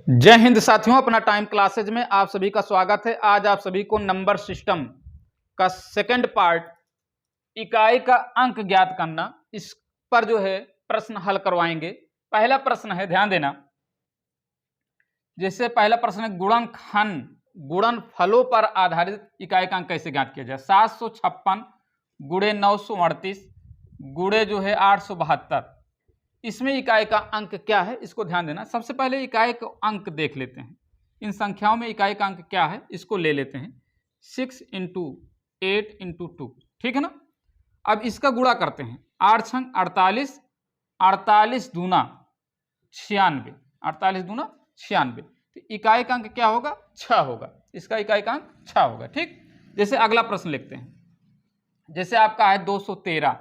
जय हिंद साथियों, अपना टाइम क्लासेज में आप सभी का स्वागत है। आज आप सभी को नंबर सिस्टम का सेकंड पार्ट इकाई का अंक ज्ञात करना, इस पर जो है प्रश्न हल करवाएंगे। पहला प्रश्न है, ध्यान देना। जैसे पहला प्रश्न है, गुणनफलों पर आधारित इकाई का अंक कैसे ज्ञात किया जाए। 756 गुणे 938 गुणे जो है 872, इसमें इकाई का अंक क्या है, इसको ध्यान देना। सबसे पहले इकाई का अंक देख लेते हैं। इन संख्याओं में इकाई का अंक क्या है, इसको ले लेते हैं। 6 इंटू 8 इंटू 2, ठीक है ना। अब इसका गुणा करते हैं। 8 छंग 48, 48 दूना 96, 48 दूना 96, तो इकाई का अंक क्या होगा, 6 होगा। इसका इकाई का अंक 6 होगा, ठीक। जैसे अगला प्रश्न लिखते हैं। जैसे आपका है 213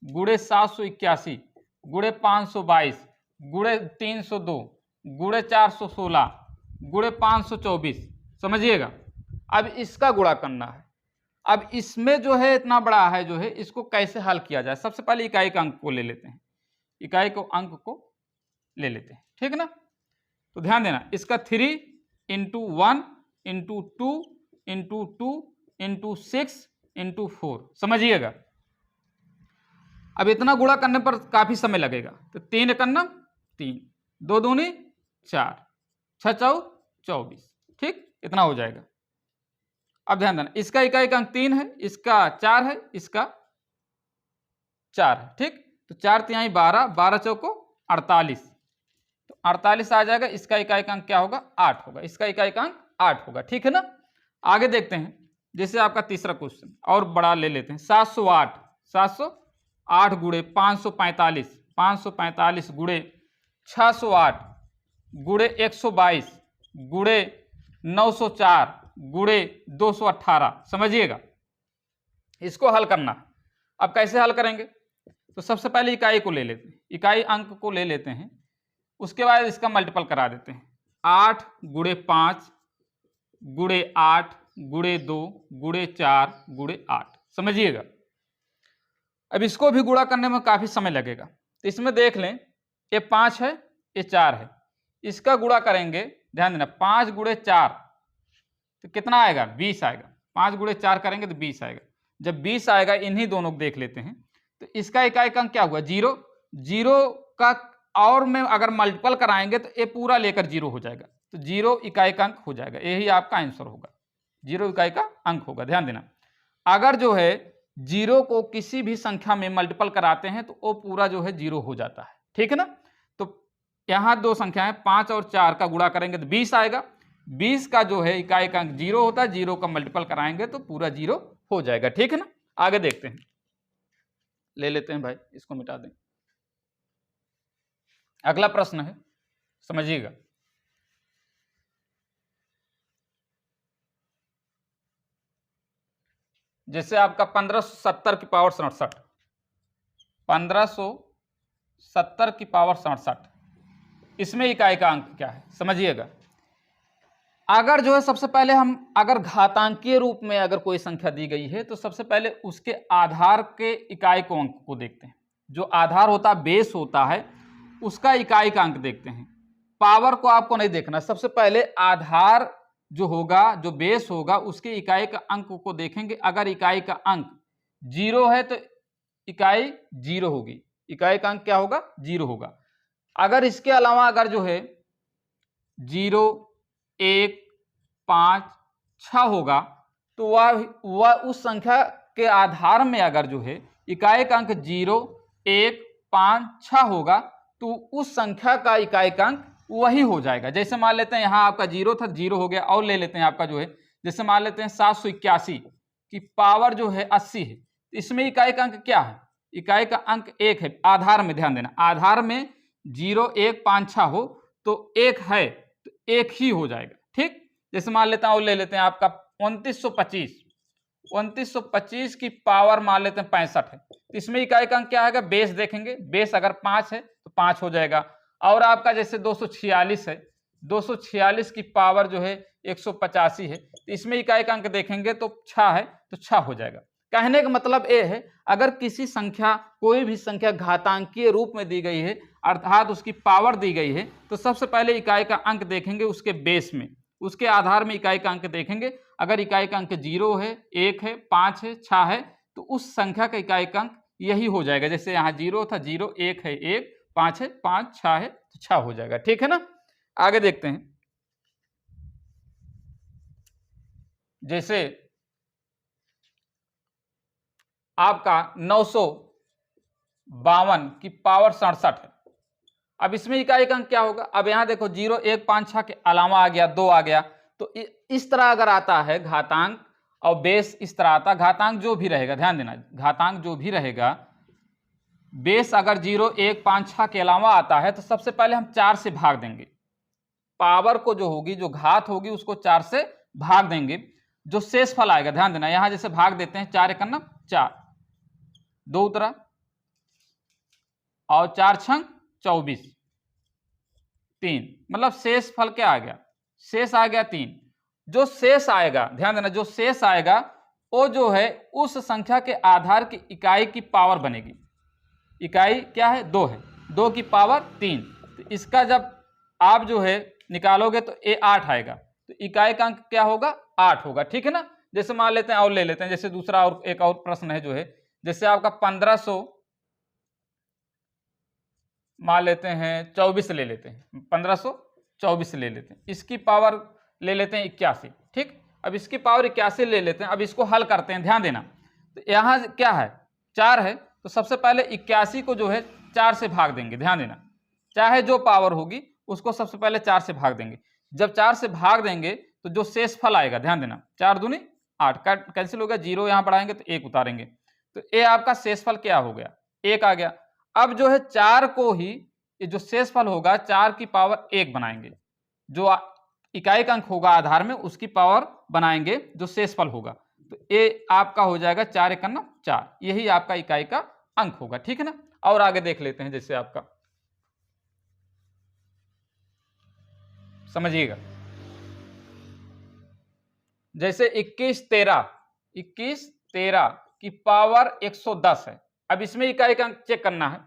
गुणे 781 गुणे 522 गुणे 302 गुणे 416 गुणे 524, समझिएगा। अब इसका गुणा करना है। अब इसमें जो है इतना बड़ा है, जो है इसको कैसे हल किया जाए। सबसे पहले इकाई का अंक को ले लेते हैं, इकाई को अंक को ले लेते हैं, ठीक है ना। तो ध्यान देना, इसका 3 into 1 into 2 into 2 into 6 into 4, समझिएगा। अब इतना गुणा करने पर काफी समय लगेगा, तो 3 एकन्ना 3, 2 दूनी 4, 6 चौ 24, ठीक, इतना हो जाएगा। अब ध्यान देना, इसका इकाई का अंक 3 है, इसका 4 है, इसका 4 है, ठीक। तो 4 तिहाई 12, 12 चौको 48, तो 48 आ जाएगा। इसका इकाई का अंक क्या होगा, 8 होगा। इसका इकाई का अंक 8 होगा, ठीक है ना। आगे देखते हैं। जैसे आपका तीसरा क्वेश्चन और बड़ा ले लेते हैं। 708 708 गुणे 545 545 गुणे 608 गुणे 122 गुणे 904 गुणे 218, समझिएगा। इसको हल करना। अब कैसे हल करेंगे, तो सबसे पहले इकाई को ले लेते हैं, इकाई अंक को ले लेते हैं। उसके बाद इसका मल्टीपल करा देते हैं। 8 गुणे 5 गुणे 8 गुणे 2 गुणे 4 गुणे 8, समझिएगा। अब इसको भी गुणा करने में काफी समय लगेगा, तो इसमें देख लें, ये 5 है, ये 4 है। इसका गुणा करेंगे, ध्यान देना, 5 गुणे 4 तो कितना आएगा, 20 आएगा। 5 गुणे 4 करेंगे तो 20 आएगा। जब 20 आएगा, इन्हीं दोनों को देख लेते हैं। तो इसका इकाई का अंक क्या हुआ, 0। 0 का और में अगर मल्टीपल कराएंगे तो ये पूरा लेकर 0 हो जाएगा, तो 0 इकाई का अंक हो जाएगा। यही आपका आंसर होगा, 0 इकाई का अंक होगा। ध्यान देना, अगर जो है 0 को किसी भी संख्या में मल्टीपल कराते हैं तो वो पूरा जो है 0 हो जाता है, ठीक है ना। तो यहां दो संख्याएं 5 और 4 का गुणा करेंगे तो 20 आएगा। 20 का जो है इकाई का अंक 0 होता है, 0 का मल्टीपल कराएंगे तो पूरा 0 हो जाएगा, ठीक है ना। आगे देखते हैं, ले लेते हैं भाई, इसको मिटा दें। अगला प्रश्न है, समझिएगा। जैसे आपका 1570 की पावर 67, 1570 की पावर 67, इसमें इकाई का अंक क्या है, समझिएगा। अगर जो है सबसे पहले हम अगर घातांकीय रूप में अगर कोई संख्या दी गई है तो सबसे पहले उसके आधार के इकाई को अंक को देखते हैं। जो आधार होता है, बेस होता है, उसका इकाई का अंक देखते हैं। पावर को आपको नहीं देखना, सबसे पहले आधार जो होगा, जो बेस होगा, उसके इकाई का अंक को देखेंगे। अगर इकाई का अंक 0 है तो इकाई 0 होगी, इकाई का अंक क्या होगा, 0 होगा। अगर इसके अलावा अगर जो है 0 1 5 6 होगा तो वह उस संख्या के आधार में अगर जो है इकाई का अंक 0 1 5 6 होगा तो उस संख्या का इकाई का अंक वही हो जाएगा। जैसे मान लेते हैं यहाँ आपका 0 था, 0 हो गया। और ले लेते हैं आपका जो है, जैसे मान लेते हैं 781 की पावर जो है 80 है, इसमें इकाई का अंक क्या है, इकाई का अंक 1 है। आधार में ध्यान देना, आधार में 0 1 5 6 हो तो 1 है तो 1 ही हो जाएगा, ठीक। जैसे मान लेते हैं और ले लेते हैं आपका 2925 की पावर मान लेते हैं 65 है, तो इसमें इकाई का अंक क्या आएगा, बेस देखेंगे। बेस अगर 5 है तो 5 हो जाएगा। और आपका जैसे 246 है, 246 की पावर जो है 185 है, तो इसमें इकाई का अंक देखेंगे तो 6 है तो 6 हो जाएगा। कहने का मतलब ये है, अगर किसी संख्या, कोई भी संख्या घातांकीय रूप में दी गई है, अर्थात उसकी पावर दी गई है, तो सबसे पहले इकाई का अंक देखेंगे उसके बेस में, उसके आधार में इकाई का अंक देखेंगे। अगर इकाई का अंक 0 है, 1 है, 5 है, 6 है, तो उस संख्या का इकाई का अंक यही हो जाएगा। जैसे यहाँ 0 था, 0, 1 है 1, 5 है 5, 6 है तो 6 हो जाएगा। ठीक है ना। आगे देखते हैं, जैसे आपका 952 की पावर 67 है। अब इसमें इकाई का अंक क्या होगा? अब यहां देखो 0, 1, 5, 6 के अलावा आ गया, 2 आ गया, तो इस तरह अगर आता है घातांक और बेस इस तरह आता, घातांक जो भी रहेगा, ध्यान देना, घातांक जो भी रहेगा, बेस अगर 0, 1, 5, 6 के अलावा आता है तो सबसे पहले हम 4 से भाग देंगे। पावर को जो होगी, जो घात होगी, उसको 4 से भाग देंगे। जो शेषफल आएगा, ध्यान देना, यहां जैसे भाग देते हैं, 4 एकम 4, 2 उतरा और 4 छंग 24, 3, मतलब शेष फल क्या आ गया? शेष आ गया 3। जो शेष आएगा, ध्यान देना, जो शेष आएगा वो जो है उस संख्या के आधार की इकाई की पावर बनेगी। इकाई क्या है? 2 है, 2 की पावर 3। तो इसका जब आप जो है निकालोगे तो ये 8 आएगा, तो इकाई का अंक क्या होगा? 8 होगा। ठीक है ना। जैसे मान लेते हैं और ले लेते हैं, जैसे दूसरा और एक और प्रश्न है जो है, जैसे आपका 1500 मान लेते हैं 24 ले लेते हैं, 1524 ले लेते हैं, इसकी पावर ले लेते हैं 81। ठीक, अब इसकी पावर 81 ले लेते हैं। अब इसको हल करते हैं, ध्यान देना, तो यहाँ क्या है? 4 है, तो सबसे पहले 81 को जो है 4 से भाग देंगे। ध्यान देना, चाहे जो पावर होगी उसको सबसे पहले 4 से भाग देंगे। जब 4 से भाग देंगे तो जो शेष फल आएगा, ध्यान देना, 4 दूनी 8, कैंसिल हो गया, 0 यहाँ बढ़ाएंगे तो 1 उतारेंगे, तो ये आपका शेषफल क्या हो गया? 1 आ गया। अब जो है 4 को ही, ये जो शेषफल होगा 4 की पावर 1 बनाएंगे, जो इकाई का अंक होगा आधार में उसकी पावर बनाएंगे जो शेषफल होगा, तो ये आपका हो जाएगा 4 एकम 4, यही आपका इकाई का अंक होगा। ठीक है ना। और आगे देख लेते हैं, जैसे आपका समझिएगा, जैसे 2113 की पावर 110 है। अब इसमें इकाई का अंक चेक करना है,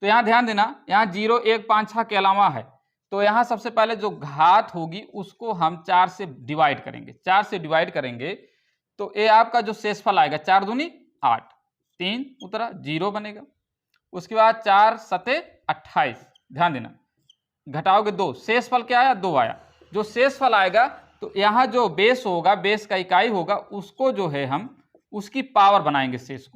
तो यहां ध्यान देना, यहां 0, 1, 5, 6 के अलावा है, तो यहां सबसे पहले जो घात होगी उसको हम 4 से डिवाइड करेंगे। 4 से डिवाइड करेंगे तो ये आपका जो शेषफल आएगा, 4 दूनी 8, 3 उतरा, 0 बनेगा। उसके बाद 4 सते 28, ध्यान देना, घटाओगे 2, शेषफल क्या आया? 2 आया। जो शेषफल आएगा तो यहाँ जो बेस होगा, बेस का इकाई होगा, उसको जो है हम उसकी पावर बनाएंगे, शेष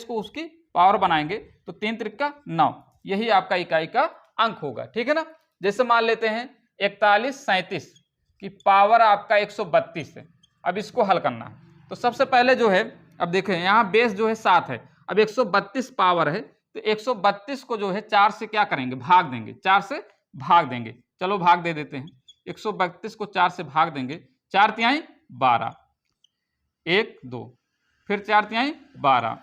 को उसकी पावर बनाएंगे, तो 3 त्रिका 9, यही आपका इकाई का अंक होगा। ठीक है ना। जैसे मान लेते हैं 4137 की पावर आपका 132 है। अब इसको हल करना है, तो सबसे पहले जो है, अब देखें यहाँ बेस जो है 7 है, अब 132 पावर है, तो 132 को जो है 4 से क्या करेंगे? भाग देंगे, 4 से भाग देंगे। चलो भाग दे देते हैं, 132 को 4 से भाग देंगे, 4 तिहाई 12, 1 2, फिर 4 तिहाई 12,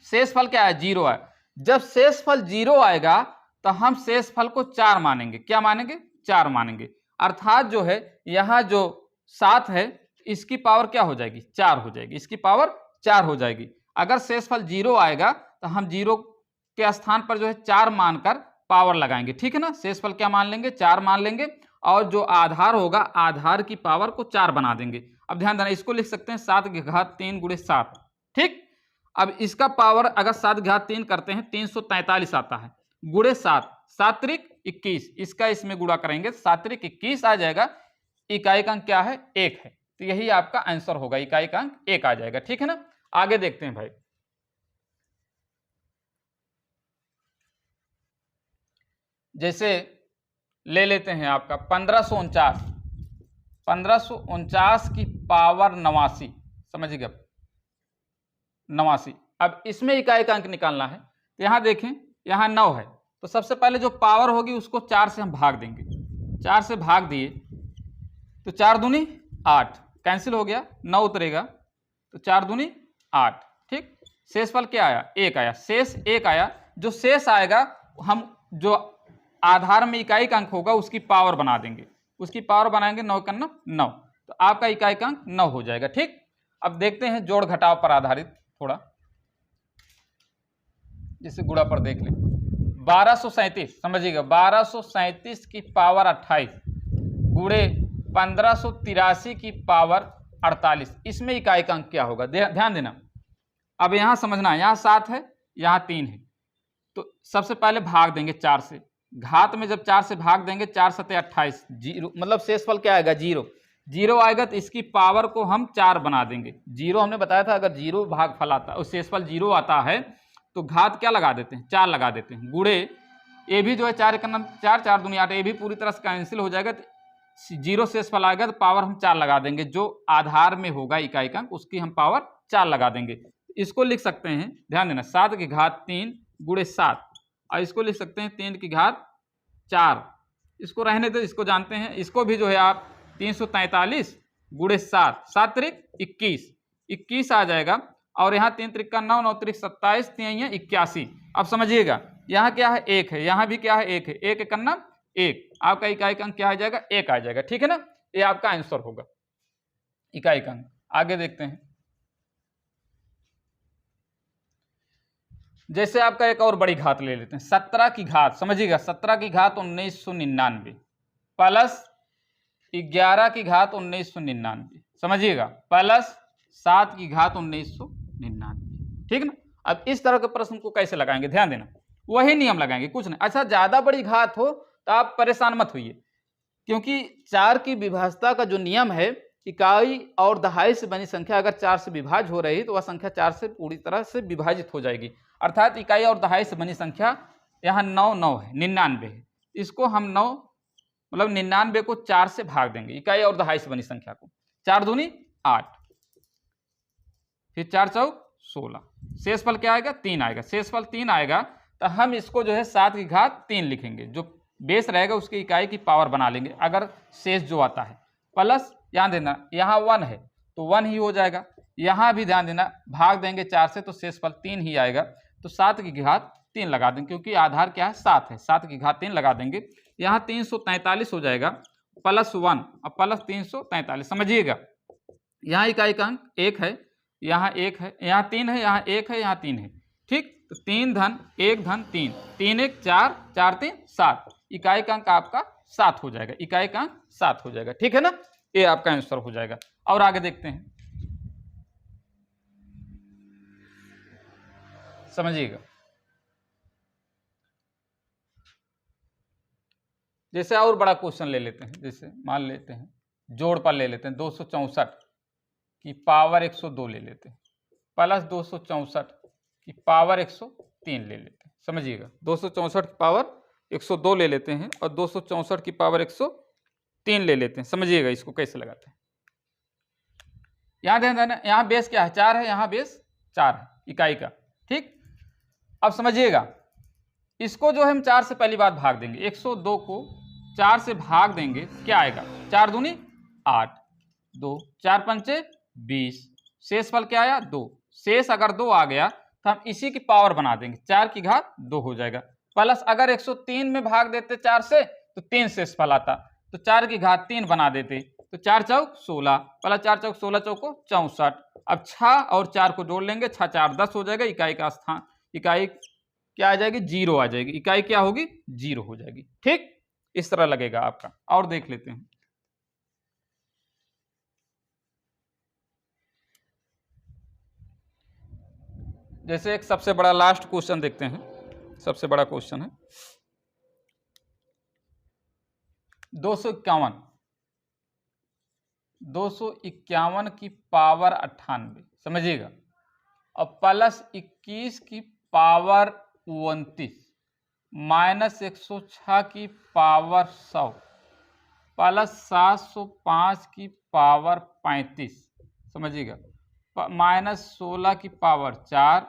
शेषफल क्या है? 0 है। जब शेषफल 0 आएगा तो हम शेषफल को 4 मानेंगे। क्या मानेंगे? 4 मानेंगे। अर्थात जो है यहाँ जो 7 है इसकी पावर क्या हो जाएगी? 4 हो जाएगी, इसकी पावर 4 हो जाएगी। अगर शेषफल 0 आएगा तो हम 0 के स्थान पर जो है 4 मानकर पावर लगाएंगे। ठीक है ना। शेषफल क्या मान लेंगे? 4 मान लेंगे, और जो आधार होगा आधार की पावर को 4 बना देंगे। अब ध्यान देना, इसको लिख सकते हैं 7 की घात 3 गुणे 7। ठीक, अब इसका पावर अगर 7 की घात 3 करते हैं 343 आता है, गुणे 7, 7 त्रिक 21, इसका इसमें गुणा करेंगे 7 त्रिक 21 आ जाएगा। इकाई का अंक क्या है? 1 है, तो यही आपका आंसर होगा, इकाई का अंक 1 आ जाएगा। ठीक है ना। आगे देखते हैं भाई, जैसे ले लेते हैं आपका 1549 की पावर 89, समझिएगा 89। अब इसमें इकाई का अंक निकालना है, तो यहां देखें, यहां 9 है, तो सबसे पहले जो पावर होगी उसको 4 से हम भाग देंगे। 4 से भाग दिए तो 4 दूनी 8, कैंसिल हो गया, 9 उतरेगा, तो 4 दूनी 8। ठीक, शेषफल क्या आया? 1 आया, शेष 1 आया। जो शेष आएगा हम जो आधार में इकाई का अंक होगा उसकी पावर बना देंगे, उसकी पावर बनाएंगे 9 का 9, तो आपका इकाई का अंक 9 हो जाएगा। ठीक, अब देखते हैं जोड़ घटाव पर आधारित थोड़ा, जैसे गुणा पर देख लें। 1237 समझिएगा, 1237 की पावर 28 गुणे 1583 की पावर 48, इसमें इकाई का अंक क्या होगा? ध्यान देना। अब यहां समझना, यहां 7 है, यहां 3 है, तो सबसे पहले भाग देंगे 4 से। घात में जब 4 से भाग देंगे, 4 सते 28, जीरो मतलब शेषफल क्या आएगा? जीरो। जीरो आएगा तो इसकी पावर को हम 4 बना देंगे। जीरो हमने बताया था, अगर जीरो भागफल आता है और शेषफल जीरो आता है तो घात क्या लगा देते हैं? 4 लगा देते हैं। गुणे ये भी जो है 4 का नाम 4, 4 दूनी 8, ये भी पूरी तरह से कैंसिल हो जाएगा। तो जीरो शेषफल आएगा तो पावर हम 4 लगा देंगे, जो आधार में होगा इकाई का अंक उसकी हम पावर 4 लगा देंगे। इसको लिख सकते हैं, ध्यान देना, 7 की घात 3 गुणे 7, और इसको लिख सकते हैं 3 की घात 4। इसको रहने दो, इसको जानते हैं। इसको भी जो है आप 343 गुणे 7, 7 त्रिक 21, 21 आ जाएगा। और यहाँ 3 त्रिक का 9, 9 त्रिक 27, 3 81। अब समझिएगा, यहाँ क्या है? 1 है, यहाँ भी क्या है? 1 है, 1 का नाम 1, आपका इकाई का अंक क्या आ जाएगा? 1 आ जाएगा। ठीक है ना, ये आपका आंसर होगा इकाई का अंक। आगे देखते हैं, जैसे आपका एक और बड़ी घात ले लेते हैं, 17 की घात, समझिएगा 17 की घात 1999 प्लस 11 की घात 1999, समझिएगा, प्लस 7 की घात 1999। ठीक ना। अब इस तरह के प्रश्न को कैसे लगाएंगे? ध्यान देना, वही नियम लगाएंगे, कुछ नहीं। अच्छा, ज्यादा बड़ी घात हो तो आप परेशान मत होइए, क्योंकि 4 की विभाज्यता का जो नियम है, इकाई और दहाई से बनी संख्या अगर 4 से विभाज्य हो रही तो वह संख्या 4 से पूरी तरह से विभाजित हो जाएगी। अर्थात इकाई और दहाई से बनी संख्या यहाँ 9 9 है, 99 है, इसको हम 9 मतलब 99 को 4 से भाग देंगे, इकाई और दहाई से बनी संख्या को। 4 दूनी 8, फिर 4 चौक 16, शेषफल क्या आएगा? 3 आएगा। शेषफल 3 आएगा तो हम इसको जो है 7 की घात 3 लिखेंगे, जो बेस रहेगा उसकी इकाई की पावर बना लेंगे अगर शेष जो आता है। प्लस ध्यान देना, यहाँ 1 है तो 1 ही हो जाएगा। यहाँ भी ध्यान देना, भाग देंगे 4 से तो शेषफल 3 ही आएगा, तो 7 की घात 3 लगा देंगे, क्योंकि आधार क्या है? 7 है, 7 की घात 3 लगा देंगे। यहाँ 343 हो जाएगा, प्लस 1 और प्लस 343, समझिएगा यहाँ इकाई का अंक 1 है, यहाँ 1 है, यहाँ 3 है, यहाँ 1 है, यहाँ 3 है। ठीक, तो 3 धन 1 धन 3, 3 1 4, 4 3 7, इकाई का अंक आपका 7 हो जाएगा, इकाई का अंक 7 हो जाएगा। ठीक है ना, ये आपका आंसर हो जाएगा। और आगे देखते हैं, समझिएगा, जैसे और बड़ा क्वेश्चन ले लेते हैं, जैसे मान लेते हैं जोड़ पर ले लेते हैं, 264 की पावर 102 ले लेते हैं, प्लस 264 की पावर 103 ले लेते हैं। समझिएगा, 264 की पावर 102 ले लेते हैं और 264 की पावर 103 ले लेते हैं। समझिएगा इसको कैसे लगाते हैं। यहाँ ध्यान देना, यहाँ बेस क्या है? 4 है, यहाँ बेस 4 है इकाई का। ठीक, अब समझिएगा, इसको जो हम 4 से पहली बार भाग देंगे, 102 को 4 से भाग देंगे, क्या आएगा? 4 दूनी 8, 2 4 पंचे 20, शेषफल क्या आया? 2। शेष अगर 2 आ गया तो हम इसी की पावर बना देंगे, 4 की घात 2 हो जाएगा। प्लस अगर 103 में भाग देते 4 से तो 3 शेषफल आता, तो 4 की घात 3 बना देते, तो 4 चौक 16, प्लस 4 चौक 16 चौको 64। अब 6 और 4 को जोड़ लेंगे, 6 4 10 हो जाएगा, इकाई का स्थान, इकाई क्या आ जाएगी? 0 आ जाएगी, इकाई क्या होगी? 0 हो जाएगी। ठीक, इस तरह लगेगा आपका। और देख लेते हैं, जैसे एक सबसे बड़ा लास्ट क्वेश्चन देखते हैं, सबसे बड़ा क्वेश्चन है 251, 251 की पावर 98, समझिएगा, और प्लस 21 की पावर 29 माइनस 106 की पावर 100 प्लस 705 की पावर 35, समझिएगा, माइनस 16 की पावर 4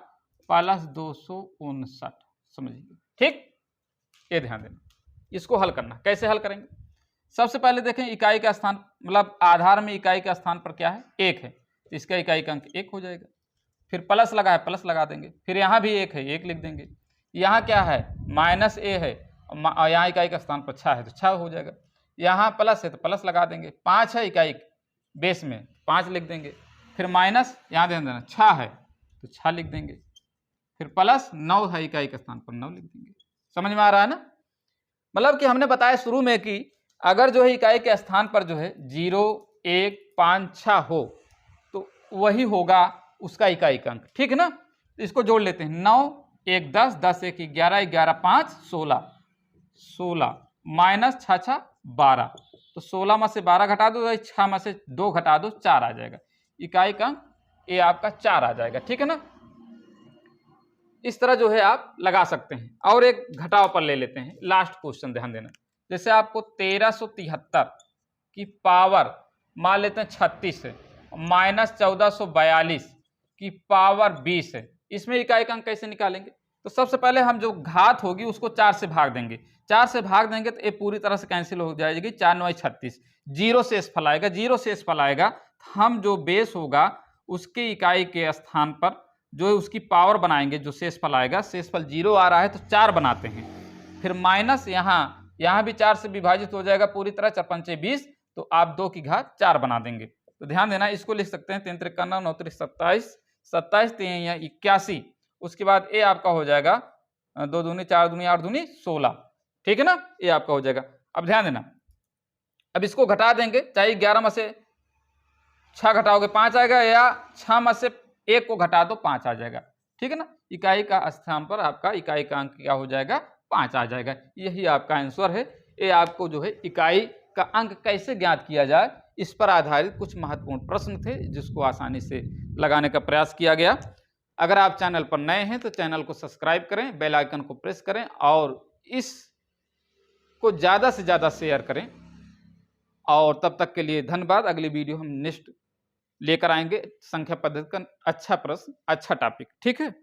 प्लस 259, समझिएगा। ठीक, ये ध्यान देना, इसको हल करना। कैसे हल करेंगे? सबसे पहले देखें, इकाई का स्थान मतलब आधार में इकाई का स्थान पर क्या है? 1 है, तो इसका इकाई का अंक 1 हो जाएगा। फिर प्लस लगा है, प्लस लगा देंगे। फिर यहाँ भी 1 है, 1 लिख देंगे। यहाँ क्या है? माइनस ए है, और यहाँ इकाई का स्थान पर 6 है तो 6 हो जाएगा। यहाँ प्लस है तो प्लस लगा देंगे। 5 है इकाई बेस में, 5 लिख देंगे। फिर माइनस यहाँ ध्यान देना 6 है तो 6 लिख देंगे, फिर प्लस 9 है इकाई के स्थान पर 9 लिख देंगे। समझ में आ रहा है ना? मतलब कि हमने बताया शुरू में कि अगर जो है इकाई के स्थान पर जो है 0, 1, 5, 6 हो तो वही होगा उसका इकाई का अंक, ठीक है ना? तो इसको जोड़ लेते हैं, 9, 1, 10, 10, 1, 11, 11, 5, 16, 16 माइनस 6, 6, 12, तो 16 में से 12 घटा दो, 6 में से 2 घटा दो, 4 आ जाएगा। इकाई का अंक ये आपका 4 आ जाएगा, ठीक है ना? इस तरह जो है आप लगा सकते हैं। और एक घटाव पर ले लेते हैं, लास्ट क्वेश्चन ध्यान देना। जैसे आपको 1373 की पावर मान लेते हैं 36 है, माइनस 1442 की पावर 20 है, इसमें इकाई का अंक कैसे निकालेंगे? तो सबसे पहले हम जो घात होगी उसको 4 से भाग देंगे, 4 से भाग देंगे तो ये पूरी तरह से कैंसिल हो जाएगी, 4 9 36, 0 से फल आएगा, 0 से फल आएगा, हम जो बेस होगा उसके इकाई के स्थान पर जो है उसकी पावर बनाएंगे, जो शेषफल आएगा, शेषफल 0 आ रहा है तो 4 बनाते हैं, फिर माइनस यहाँ भी 4 से विभाजित हो जाएगा पूरी तरह, 4 पंचे 20, तो आप 2 की घात 4 बना देंगे। तो ध्यान देना, इसको लिख सकते हैं 3 3 9 9 27, 27 3 81, उसके बाद ये आपका हो जाएगा 2 दूनी 4 दूनी 8 दूनी 16, ठीक है ना? ये आपका हो जाएगा। अब ध्यान देना, अब इसको घटा देंगे, चाहे 11 में से 6 घटाओगे 5 आएगा, या 6 में से 1 को घटा दो 5 आ जाएगा, ठीक है ना? इकाई का स्थान पर आपका इकाई का अंक क्या हो जाएगा, 5 आ जाएगा। यही आपका आंसर है। ये आपको जो है इकाई का अंक कैसे ज्ञात किया जाए इस पर आधारित कुछ महत्वपूर्ण प्रश्न थे जिसको आसानी से लगाने का प्रयास किया गया। अगर आप चैनल पर नए हैं तो चैनल को सब्सक्राइब करें, बेल आइकन को प्रेस करें और इसको ज़्यादा से ज़्यादा शेयर करें। और तब तक के लिए धन्यवाद। अगली वीडियो हम नेक्स्ट लेकर आएंगे, संख्या पद्धति का अच्छा प्रश्न, अच्छा टॉपिक, ठीक है।